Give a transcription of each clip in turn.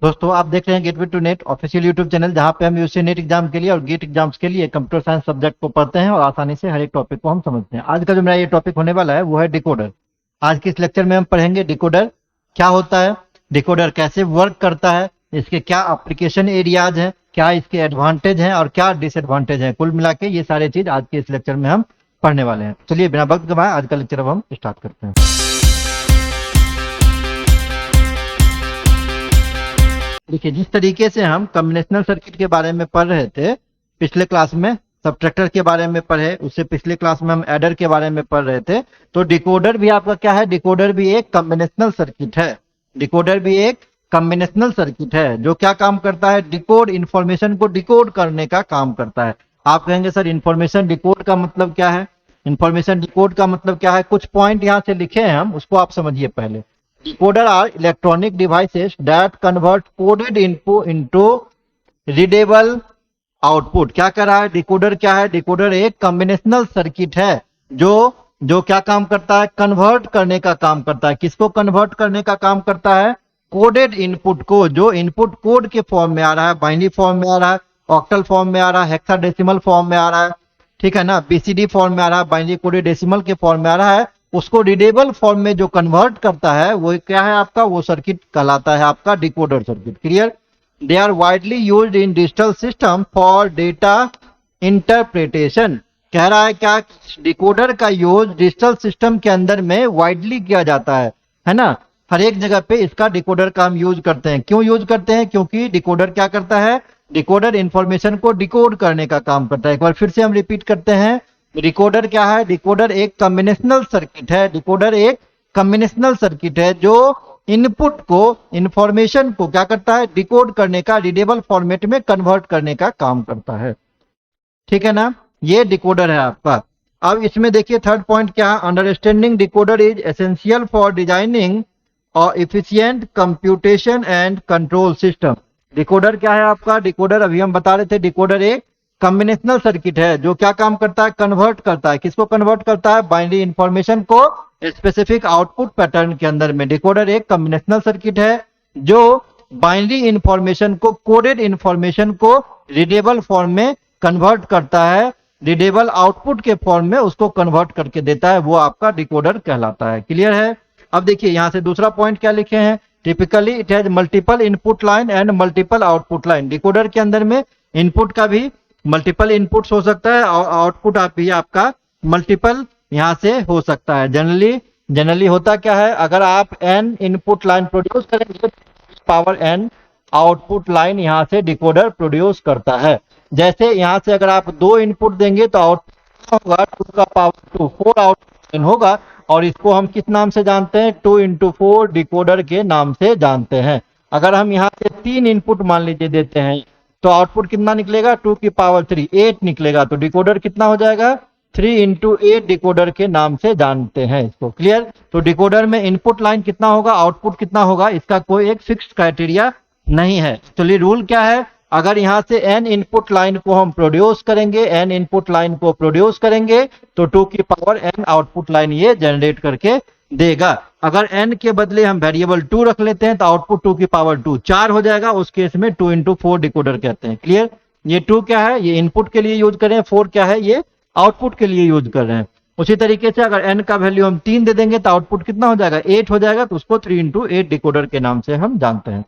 दोस्तों आप देख रहे हैं gateway to NET official YouTube channel, जहां पे हम यूसी नेट एग्जाम के लिए और गेट एग्जाम्स के लिए कंप्यूटर साइंस सब्जेक्ट को पढ़ते हैं और आसानी से हर एक टॉपिक को हम समझते हैं। आज का जो मेरा ये टॉपिक होने वाला है वो है डिकोडर। आज के इस लेक्चर में हम पढ़ेंगे डिकोडर क्या होता है, डिकोडर कैसे वर्क करता है, इसके क्या एप्लीकेशन एरियाज हैं, क्या इसके एडवांटेज हैं और क्या डिसएडवांटेज हैं। कुल मिला के ये सारे चीज आज के इस लेक्चर में हम पढ़ने वाले हैं। चलिए बिना वक्त गवाए आज का लेक्चर अब हम स्टार्ट करते हैं। देखिए, जिस तरीके से हम कॉम्बिनेशनल सर्किट के बारे में पढ़ रहे थे पिछले क्लास में, सब्ट्रैक्टर के बारे में पढ़े, उससे पिछले क्लास में हम एडर के बारे में पढ़ रहे थे, तो डिकोडर भी आपका क्या है, डिकोडर भी एक कॉम्बिनेशनल सर्किट है। डिकोडर भी एक कॉम्बिनेशनल सर्किट है जो क्या काम करता है, डिकोड इंफॉर्मेशन को डिकोड करने का काम करता है। आप कहेंगे सर इंफॉर्मेशन डिकोड का मतलब क्या है, इंफॉर्मेशन डिकोड का मतलब क्या है। कुछ पॉइंट यहाँ से लिखे हैं हम, उसको आप समझिए पहले। Decoder are electronic devices that convert coded input into readable output। क्या कर रहा है डिकोडर, क्या है डिकोडर, एक कॉम्बिनेशनल सर्किट है जो जो क्या काम करता है, कन्वर्ट करने का काम करता है। किसको कन्वर्ट करने का काम करता है, कोडेड इनपुट को, जो इनपुट कोड के फॉर्म में आ रहा है, बाइनरी फॉर्म में आ रहा है, ऑक्टल फॉर्म में आ रहा है, हेक्साडेसिमल फॉर्म में आ रहा है, ठीक है ना, बीसीडी फॉर्म में आ रहा है, बाइनरी कोडेड डेसिमल के फॉर्म में आ रहा है, उसको रीडेबल फॉर्म में जो कन्वर्ट करता है वो क्या है आपका, वो सर्किट कहलाता है आपका decoder circuit. Clear. They are widely used in digital system for data interpretation. कह रहा है क्या, डिकोडर का यूज डिजिटल सिस्टम के अंदर में वाइडली किया जाता है ना। हर एक जगह पे इसका डिकोडर का हम यूज करते हैं। क्यों यूज करते हैं, क्योंकि डिकोडर क्या करता है, डिकोडर इंफॉर्मेशन को डिकोड करने का काम करता है। एक बार फिर से हम रिपीट करते हैं, डिकोडर क्या है, डिकोडर एक कॉम्बिनेशनल सर्किट है। डिकोडर एक कॉम्बिनेशनल सर्किट है जो इनपुट को, इंफॉर्मेशन को क्या करता है, डिकोड करने का, रीडेबल फॉर्मेट में कन्वर्ट करने का काम करता है। ठीक है ना, ये डिकोडर है आपका। अब इसमें देखिए थर्ड पॉइंट क्या है, understanding decoder is essential for designing और efficient computation and control system. Decoder क्या है आपका, डिकोडर अभी हम बता रहे थे, डिकोडर एक कॉम्बिनेशनल सर्किट है जो क्या काम करता है, कन्वर्ट करता है। किसको कन्वर्ट करता है, बाइनरी इंफॉर्मेशन को स्पेसिफिक आउटपुट पैटर्न के अंदर में। डिकोडर एक कॉम्बिनेशनल सर्किट है जो बाइनरी इंफॉर्मेशन को, कोडेड इंफॉर्मेशन को रीडेबल फॉर्म में कन्वर्ट करता है, रीडेबल आउटपुट के फॉर्म में उसको कन्वर्ट करके देता है, वो आपका डिकोडर कहलाता है। क्लियर है। अब देखिए यहां से दूसरा पॉइंट क्या लिखे हैं, typically it has multiple input line and multiple output line. Decoder के अंदर में इनपुट का भी मल्टीपल इनपुट्स हो सकता है और आउटपुट आप भी आपका मल्टीपल यहां से हो सकता है। जनरली होता क्या है, अगर आप n इनपुट लाइन प्रोड्यूस करेंगे, पावर n आउटपुट लाइन यहां से डिकोडर प्रोड्यूस करता है। जैसे यहां से अगर आप 2 इनपुट देंगे तो आउटपुट होगा 2 का पावर 2, 4 आउटपुट होगा, और इसको हम किस नाम से जानते हैं, 2 into 4 डिकोडर के नाम से जानते हैं। अगर हम यहाँ से 3 इनपुट मान लीजिए देते हैं तो आउटपुट कितना निकलेगा, 2 की पावर 3, 8 निकलेगा। तो डिकोडर कितना हो जाएगा, 3 into 8 डिकोडर के नाम से जानते हैं इसको। क्लियर। तो डिकोडर में इनपुट लाइन कितना होगा, आउटपुट कितना होगा, इसका कोई एक फिक्स्ड क्राइटेरिया नहीं है। चलिए रूल क्या है, अगर यहाँ से n इनपुट लाइन को हम प्रोड्यूस करेंगे, n इनपुट लाइन को प्रोड्यूस करेंगे तो 2 की पावर n आउटपुट लाइन ये जनरेट करके देगा। अगर n के बदले हम वेरिएबल 2 रख लेते हैं तो आउटपुट 2 की पावर 2 4 हो जाएगा। उस केस में 2 into 4 डिकोडर कहते हैं। क्लियर। ये 2 क्या है, ये इनपुट के लिए यूज कर रहे हैं, 4 क्या है, ये आउटपुट के लिए यूज कर रहे हैं। उसी तरीके से अगर n का वैल्यू हम 3 दे देंगे तो आउटपुट कितना हो जाएगा, 8 हो जाएगा। तो उसको 3 into 8 डिकोडर के नाम से हम जानते हैं।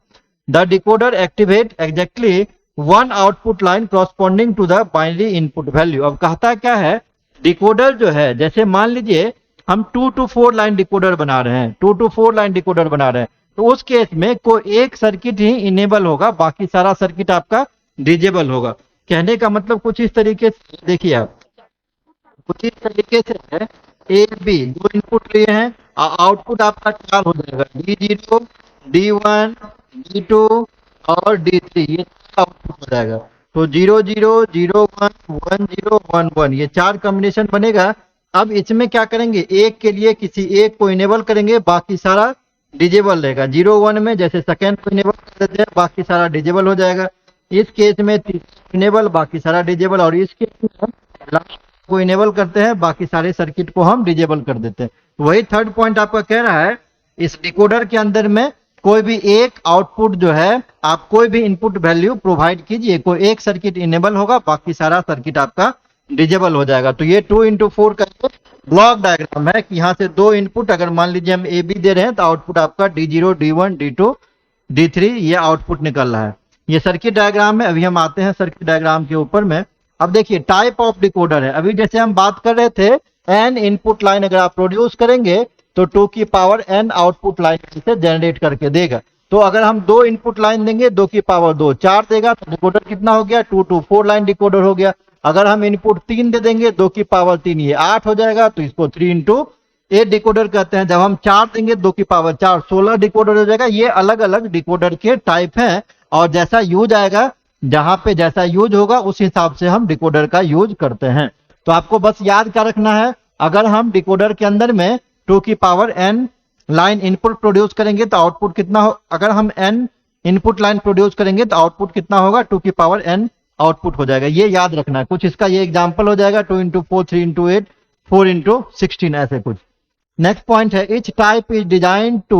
The decoder activate exactly 1 output line corresponding to the binary input value. अब कहता क्या है, डिकोडर जो है, जैसे मान लीजिए हम 2 to 4 लाइन डिकोडर बना रहे हैं, 2 to 4 लाइन डिकोडर बना रहे हैं, तो उस केस में कोई एक सर्किट ही इनेबल होगा, बाकी सारा सर्किट आपका डिजेबल होगा। कहने का मतलब कुछ इस तरीके से, देखिए आप, कुछ इस तरीके से है, ए बी 2 इनपुट लिए हैं, आउटपुट आपका 4 हो जाएगा, D0, D1, D2 और D3, ये आउटपुट हो जाएगा। तो 0 0 0 1 1 0 1 1, ये 4 कॉम्बिनेशन बनेगा। अब इसमें क्या करेंगे, एक के लिए किसी एक को इनेबल करेंगे, बाकी सारा डिजेबल रहेगा। 0 1 में जैसे सेकेंड को इनेबल कर देते हैं, बाकी सारा डिजेबल हो जाएगा। इस केस में इनेबल, बाकी सारा डिजेबल, और इस केस में लास्ट को इनेबल करते हैं, बाकी सारे सर्किट को हम डिजेबल कर देते हैं। वही थर्ड पॉइंट आपका कह रहा है, इस डिकोडर के अंदर में कोई भी एक आउटपुट जो है, आप कोई भी इनपुट वैल्यू प्रोवाइड कीजिए, कोई एक सर्किट इनेबल होगा, बाकी सारा सर्किट आपका डिजेबल हो जाएगा। तो ये 2x4 का ब्लॉक डायग्राम है कि यहाँ से दो इनपुट, अगर मान लीजिए हम ए बी दे रहे हैं तो आउटपुट आपका D0 D1 D2 D3 ये आउटपुट निकल रहा है। ये सर्किट डायग्राम है। अभी हम आते हैं सर्किट डायग्राम के ऊपर में। अब देखिए टाइप ऑफ डिकोडर है। अभी जैसे हम बात कर रहे थे एन इनपुट लाइन अगर आप प्रोड्यूस करेंगे तो 2 की पावर n आउटपुट लाइन से जनरेट करके देगा। तो अगर हम 2 इनपुट लाइन देंगे 2 की पावर 2 4 देगा, तो डिकोडर कितना हो गया, 2 to 4 लाइन डिकोडर हो गया। अगर हम इनपुट 3 दे देंगे 2 की पावर 3 ये 8 हो जाएगा, तो इसको 3 into 8 डिकोडर कहते हैं। जब हम 4 देंगे 2 की पावर 4 16 डिकोडर हो जाएगा। ये अलग अलग डिकोडर के टाइप हैं और जैसा यूज आएगा, जहां पे जैसा यूज होगा उस हिसाब से हम डिकोडर का यूज करते हैं। तो आपको बस याद क्या रखना है, अगर हम डिकोडर के अंदर में 2 की power n line input produce करेंगे तो आउटपुट कितना हो, अगर हम n इनपुट लाइन प्रोड्यूस करेंगे तो आउटपुट कितना होगा, 2 की पावर n आउटपुट हो जाएगा। ये याद रखना है। कुछ इसका ये एग्जांपल हो जाएगा 2 into 4 3 into 8 4 into 16 ऐसे कुछ। नेक्स्ट पॉइंट है each type is designed to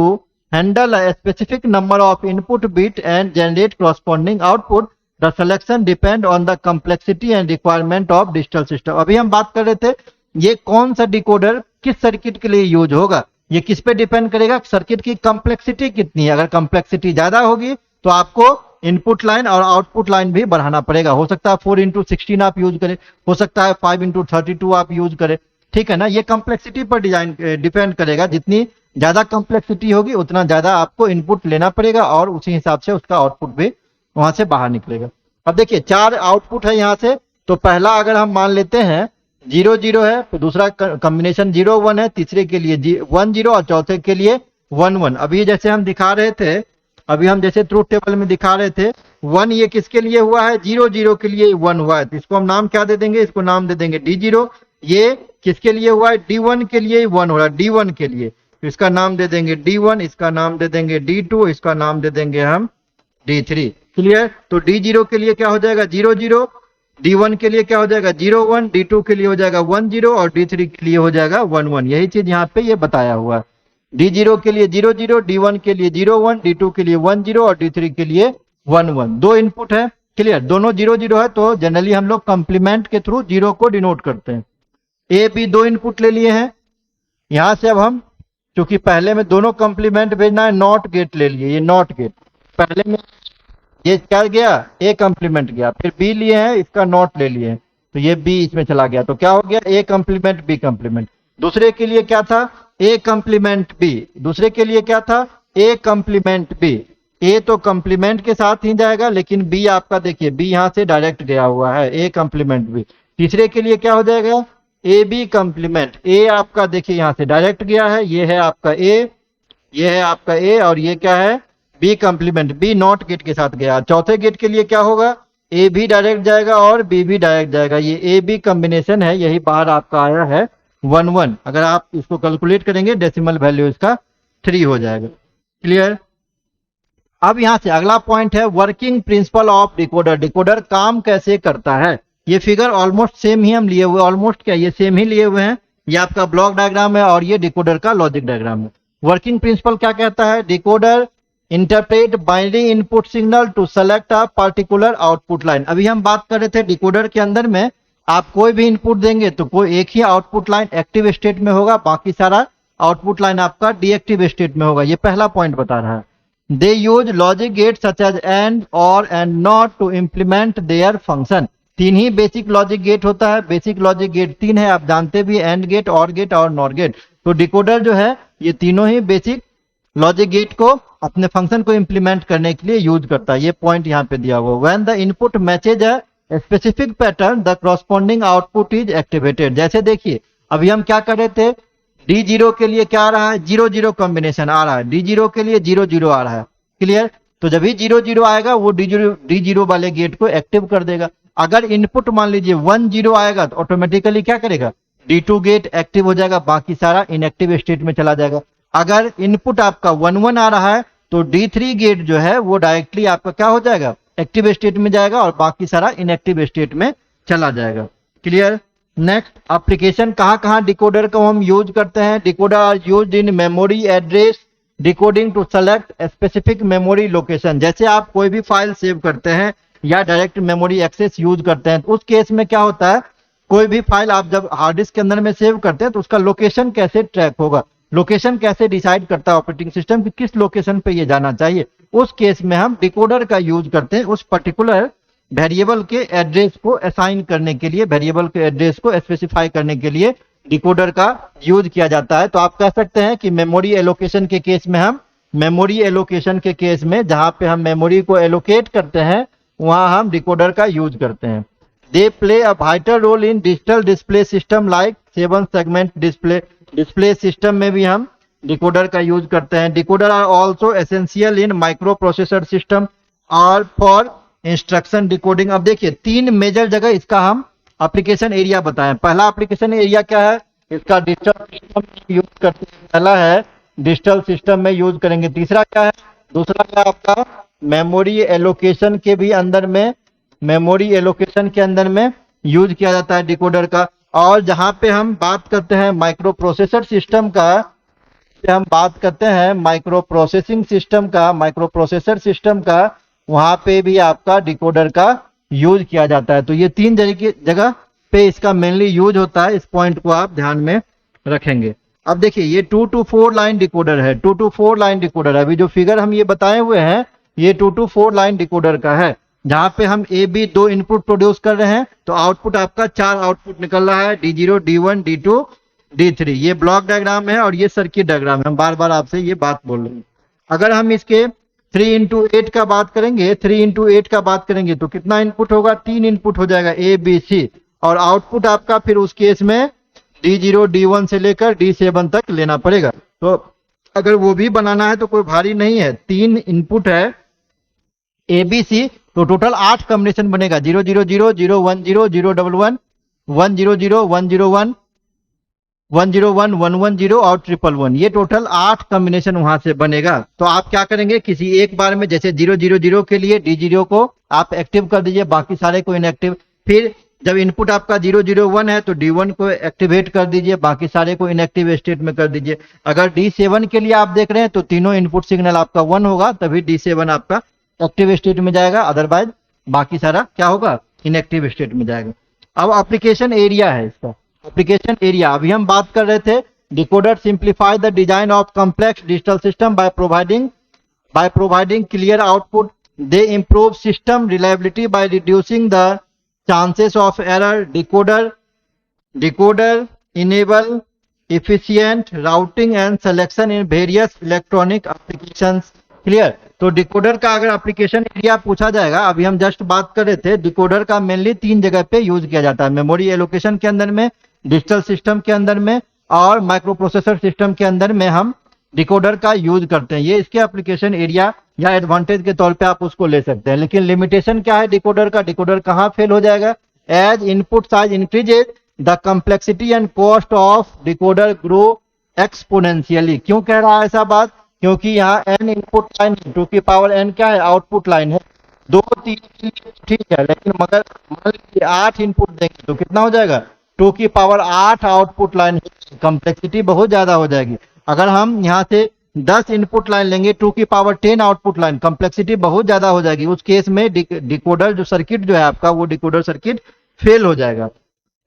handle a specific number of input bit and generate corresponding output. The selection depend on the complexity and requirement of digital system. अभी हम बात कर रहे थे ये कौन सा डिकोडर किस सर्किट के लिए यूज होगा, ये किस पे डिपेंड करेगा, सर्किट की कम्प्लेक्सिटी कितनी है। अगर कम्प्लेक्सिटी ज्यादा होगी तो आपको इनपुट लाइन और आउटपुट लाइन भी बढ़ाना पड़ेगा। हो सकता है 4 into 16 आप यूज करें, हो सकता है 5 into 32 आप यूज करें, ठीक है ना। ये कम्प्लेक्सिटी पर डिजाइन डिपेंड करेगा। जितनी ज्यादा कम्प्लेक्सिटी होगी उतना ज्यादा आपको इनपुट लेना पड़ेगा और उसी हिसाब से उसका आउटपुट भी वहां से बाहर निकलेगा। अब देखिए 4 आउटपुट है यहाँ से। तो पहला अगर हम मान लेते हैं 0 0 है, तो दूसरा कॉम्बिनेशन 0 1 है, तीसरे के लिए 1 0 और चौथे के लिए 1 1। अभी जैसे हम दिखा रहे थे, अभी हम जैसे ट्रूथ टेबल में दिखा रहे थे 1 ये किसके लिए हुआ है, 0 0 के लिए 1 हुआ है, तो इसको हम नाम क्या दे देंगे, इसको नाम दे देंगे D0। ये किसके लिए हुआ है, D1 के लिए 1 हो रहा है, D1 के लिए, तो इसका नाम दे देंगे D1, इसका नाम दे देंगे D2, इसका नाम दे देंगे हम D3। क्लियर। तो D0 के लिए क्या हो जाएगा 0 0, D1 के लिए क्या हो जाएगा 0 1, D2 के लिए हो जाएगा 1 0 और D3 के लिए हो जाएगा 1 1। यही चीज यहाँ पे ये बताया हुआ है। D0 के लिए 0 0, D1 के लिए 0 1, D2 के लिए 1 0 और D3 के लिए 1 1। दो इनपुट है। क्लियर। दोनों 0 0 है तो जनरली हम लोग कंप्लीमेंट के थ्रू 0 को डिनोट करते हैं। ए बी दो इनपुट ले लिए हैं। यहां से अब हम चूंकि पहले में दोनों कंप्लीमेंट भेजना है, नॉट गेट ले लिए। ये नॉट गेट पहले में ये क्या गया, ए कंप्लीमेंट गया, फिर बी लिए हैं, इसका नॉट ले लिए, तो ये बी इसमें चला गया, तो क्या हो गया ए कंप्लीमेंट बी कंप्लीमेंट। दूसरे के लिए क्या था, ए कंप्लीमेंट बी, दूसरे के लिए क्या था ए कंप्लीमेंट बी। ए तो कंप्लीमेंट के साथ ही जाएगा, लेकिन बी आपका देखिए बी यहां से डायरेक्ट गया हुआ है, ए कंप्लीमेंट बी। तीसरे के लिए क्या हो जाएगा ए बी कंप्लीमेंट, ए आपका देखिए यहां से डायरेक्ट गया है, ये है आपका ए, ये है आपका ए, और ये क्या है B complement, B not gate के साथ गया। चौथे गेट के लिए क्या होगा, ए भी डायरेक्ट जाएगा और बी भी डायरेक्ट जाएगा। ये ए बी कॉम्बिनेशन है, यही बाहर आपका आया है 1 1। अगर आप इसको कैलकुलेट करेंगे डेसिमल वैल्यू इसका 3 हो जाएगा। क्लियर। अब यहां से अगला पॉइंट है working principle of decoder. Decoder काम कैसे करता है। ये फिगर ऑलमोस्ट सेम ही हम लिए हुए, ऑलमोस्ट क्या ये सेम ही लिए हुए हैं। ये आपका ब्लॉक डायग्राम है और ये डिकोडर का लॉजिक डायग्राम है। वर्किंग प्रिंसिपल क्या कहता है, decoder interpret binary input signal to select a particular output line. अभी हम बात कर रहे थे डिकोडर के अंदर में आप कोई भी इनपुट देंगे तो कोई एक ही आउटपुट लाइन एक्टिव स्टेट में होगा, बाकी सारा आउटपुट लाइन आपका डीएक्टिव स्टेट में होगा। ये पहला पॉइंट बता रहा है। They use logic gate such as and or and not to implement their function. 3 ही बेसिक लॉजिक गेट होता है। बेसिक लॉजिक गेट 3 है, आप जानते भी, एंड गेट, और गेट और नॉर गेट। तो डिकोडर जो है ये तीनों ही बेसिक लॉजिक गेट को अपने फंक्शन को इंप्लीमेंट करने के लिए यूज करता है। ये पॉइंट यहाँ पे दिया हुआ। When the input matches a specific pattern the corresponding output is activated. जैसे देखिए अभी हम क्या कर रहे थे, D0 के लिए क्या आ रहा है 0 0 कॉम्बिनेशन आ रहा है, D0 के लिए 0 0 आ रहा है। क्लियर। तो जब भी 0 0 आएगा वो D0 वाले गेट को एक्टिव कर देगा। अगर इनपुट मान लीजिए 1 0 आएगा तो ऑटोमेटिकली क्या करेगा D2 गेट एक्टिव हो जाएगा, बाकी सारा इनएक्टिव स्टेट में चला जाएगा। अगर इनपुट आपका 1 1 आ रहा है तो D3 गेट जो है वो डायरेक्टली आपका क्या हो जाएगा एक्टिव स्टेट में जाएगा और बाकी सारा इनएक्टिव स्टेट में चला जाएगा। क्लियर। नेक्स्ट एप्लीकेशन कहाँ कहाँ डिकोडर को हम यूज करते हैं। Decoder are used in memory address decoding to select specific memory location. जैसे आप कोई भी फाइल सेव करते हैं या डायरेक्ट मेमोरी एक्सेस यूज करते हैं, तो उस केस में क्या होता है, कोई भी फाइल आप जब हार्ड डिस्क के अंदर में सेव करते हैं तो उसका लोकेशन कैसे ट्रैक होगा, लोकेशन कैसे डिसाइड करता है ऑपरेटिंग सिस्टम कि किस लोकेशन पे ये जाना चाहिए। उस केस में हम डिकोडर का यूज करते हैं उस पर्टिकुलर वेरिएबल के एड्रेस को असाइन करने के लिए, वेरिएबल के एड्रेस को स्पेसिफाई करने के लिए डिकोडर का यूज किया जाता है। तो आप कह सकते हैं कि मेमोरी एलोकेशन के केस में हम मेमोरी एलोकेशन के केस में जहां पे हम मेमोरी को एलोकेट करते हैं वहां हम डिकोडर का यूज करते हैं। They play a vital role in digital display system like 7 segment display system में भी हम डिकोडर का यूज करते हैं। Decoder are also essential in microprocessor system और फॉर इंस्ट्रक्शन डिकोडिंग। अब देखिए 3 मेजर जगह इसका हम एप्लीकेशन एरिया बताएं। पहला एप्लीकेशन एरिया क्या है, इसका डिजिटल सिस्टम यूज करते हैं, पहला है डिजिटल सिस्टम में यूज करेंगे। तीसरा क्या है, दूसरा क्या आपका मेमोरी एलोकेशन के भी अंदर में, मेमोरी एलोकेशन के अंदर में यूज किया जाता है डिकोडर का। और जहां पे हम बात करते हैं माइक्रो प्रोसेसर सिस्टम का, हम बात करते हैं माइक्रो प्रोसेसिंग सिस्टम का, माइक्रो प्रोसेसर सिस्टम का, वहां पे भी आपका डिकोडर का यूज किया जाता है। तो ये 3 जगह पे इसका मेनली यूज होता है, इस पॉइंट को आप ध्यान में रखेंगे। अब देखिए ये 2 to 4 लाइन डिकोडर है, 2 to 4 लाइन डिकोडर है। अभी जो फिगर हम ये बताए हुए हैं ये 2 to 4 लाइन डिकोडर का है, जहां पे हम ए बी 2 इनपुट प्रोड्यूस कर रहे हैं तो आउटपुट आपका 4 आउटपुट निकल रहा है, D0 D1 D2 D3। ये ब्लॉक डायग्राम है और ये सर्किट डायग्राम है, हम बार बार आपसे ये बात बोल रहे हैं। अगर हम इसके 3x8 का बात करेंगे, 3x8 का बात करेंगे तो कितना इनपुट होगा, 3 इनपुट हो जाएगा ए बी सी, और आउटपुट आपका फिर उस केस में D0 D1 से लेकर D7 तक लेना पड़ेगा। तो अगर वो भी बनाना है तो कोई भारी नहीं है, 3 इनपुट है ए बी सी, तो टोटल 8 कॉम्बिनेशन बनेगा, 0 0 0 0 1 0 0 1 1 1 0 0 1 0 1 1 0 1 1 1 0 और 1 1 1, ये टोटल 8 कॉम्बिनेशन वहां से बनेगा। तो आप क्या करेंगे, किसी एक बार में जैसे 0 0 0 के लिए D0 को आप एक्टिव कर दीजिए, बाकी सारे को इनएक्टिव। फिर जब इनपुट आपका 0 0 1 है तो D1 को एक्टिवेट कर दीजिए, बाकी सारे को इनएक्टिव स्टेट में कर दीजिए। अगर D7 के लिए आप देख रहे हैं तो तीनों इनपुट सिग्नल आपका 1 होगा, तभी D7 आपका एक्टिव स्टेट में जाएगा, अदरवाइज बाकी सारा क्या होगा, इनएक्टिव स्टेट में जाएगा। अब एप्लीकेशन एरिया है इसका, एप्लीकेशन एरिया अभी हम बात कर रहे थे। Decoder simplify the design of complex digital system by providing clear output. They improve system reliability by reducing the chances of error. Decoder enable efficient routing and selection in various electronic applications। Clear. तो decoder का अगर application area पूछा जाएगा, अभी हम just बात कर रहे थे, डिकोडर का मेनली 3 जगह पे यूज किया जाता है, मेमोरी एलोकेशन के अंदर में, डिजिटल सिस्टम के अंदर में और माइक्रो प्रोसेसर सिस्टम के अंदर में हम डिकोडर का यूज करते हैं। ये इसके एप्लीकेशन एरिया या एडवांटेज के तौर पे आप उसको ले सकते हैं। लेकिन लिमिटेशन क्या है डिकोडर का, डिकोडर कहाँ फेल हो जाएगा, as input size increases the complexity and cost of decoder grow exponentially. क्यों कह रहा है ऐसा बात, क्योंकि यहाँ n इनपुट लाइन 2 की पावर n क्या है, आउटपुट लाइन है, 2 3 ठीक है, लेकिन मगर मान लीजिए 8 इनपुट देंगे तो कितना हो जाएगा, 2 की पावर 8 आउटपुट लाइन, कम्प्लेक्सिटी बहुत ज्यादा हो जाएगी। अगर हम यहाँ से 10 इनपुट लाइन लेंगे, 2 की पावर 10 आउटपुट लाइन, कम्प्लेक्सिटी बहुत ज्यादा हो जाएगी। उस केस में डिकोडर जो सर्किट जो है आपका, वो डिकोडर सर्किट फेल हो जाएगा।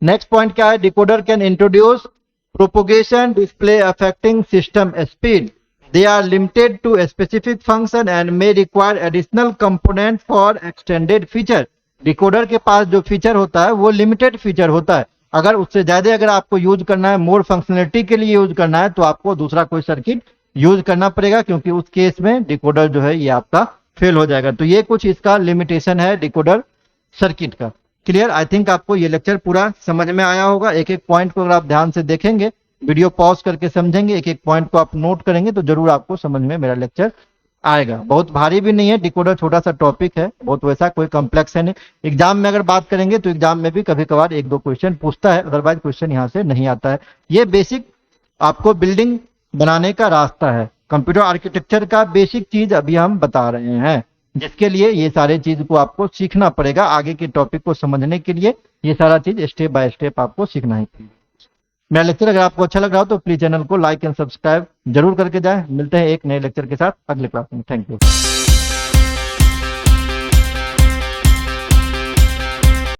नेक्स्ट पॉइंट क्या है, decoder can introduce propagation display affecting system speed. They are limited to a specific function and may require additional component for extended feature। Decoder के पास जो फीचर होता है वो लिमिटेड फीचर होता है, अगर उससे ज्यादा अगर आपको यूज करना है, मोर फंक्शनलिटी के लिए यूज करना है, तो आपको दूसरा कोई सर्किट यूज करना पड़ेगा, क्योंकि उस केस में डिकोडर जो है ये आपका फेल हो जाएगा। तो ये कुछ इसका लिमिटेशन है डिकोडर सर्किट का। क्लियर। आई थिंक आपको ये लेक्चर पूरा समझ में आया होगा। एक एक पॉइंट को अगर आप ध्यान से देखेंगे, वीडियो पॉज करके समझेंगे, एक एक पॉइंट को आप नोट करेंगे, तो जरूर आपको समझ में मेरा लेक्चर आएगा। बहुत भारी भी नहीं है, डिकोडर छोटा सा टॉपिक है, बहुत वैसा कोई कॉम्प्लेक्स है नहीं। एग्जाम में अगर बात करेंगे तो एग्जाम में भी कभी कभार 1-2 क्वेश्चन पूछता है, अदरवाइज क्वेश्चन यहाँ से नहीं आता है। ये बेसिक आपको बिल्डिंग बनाने का रास्ता है, कंप्यूटर आर्किटेक्चर का बेसिक चीज अभी हम बता रहे हैं, जिसके लिए ये सारे चीज को आपको सीखना पड़ेगा। आगे के टॉपिक को समझने के लिए ये सारा चीज स्टेप बाय स्टेप आपको सीखना ही पड़ेगा। मेरा लेक्चर अगर आपको अच्छा लग रहा हो तो प्लीज चैनल को लाइक एंड सब्सक्राइब जरूर करके जाएं। मिलते हैं एक नए लेक्चर के साथ अगले क्लास में। Thank you.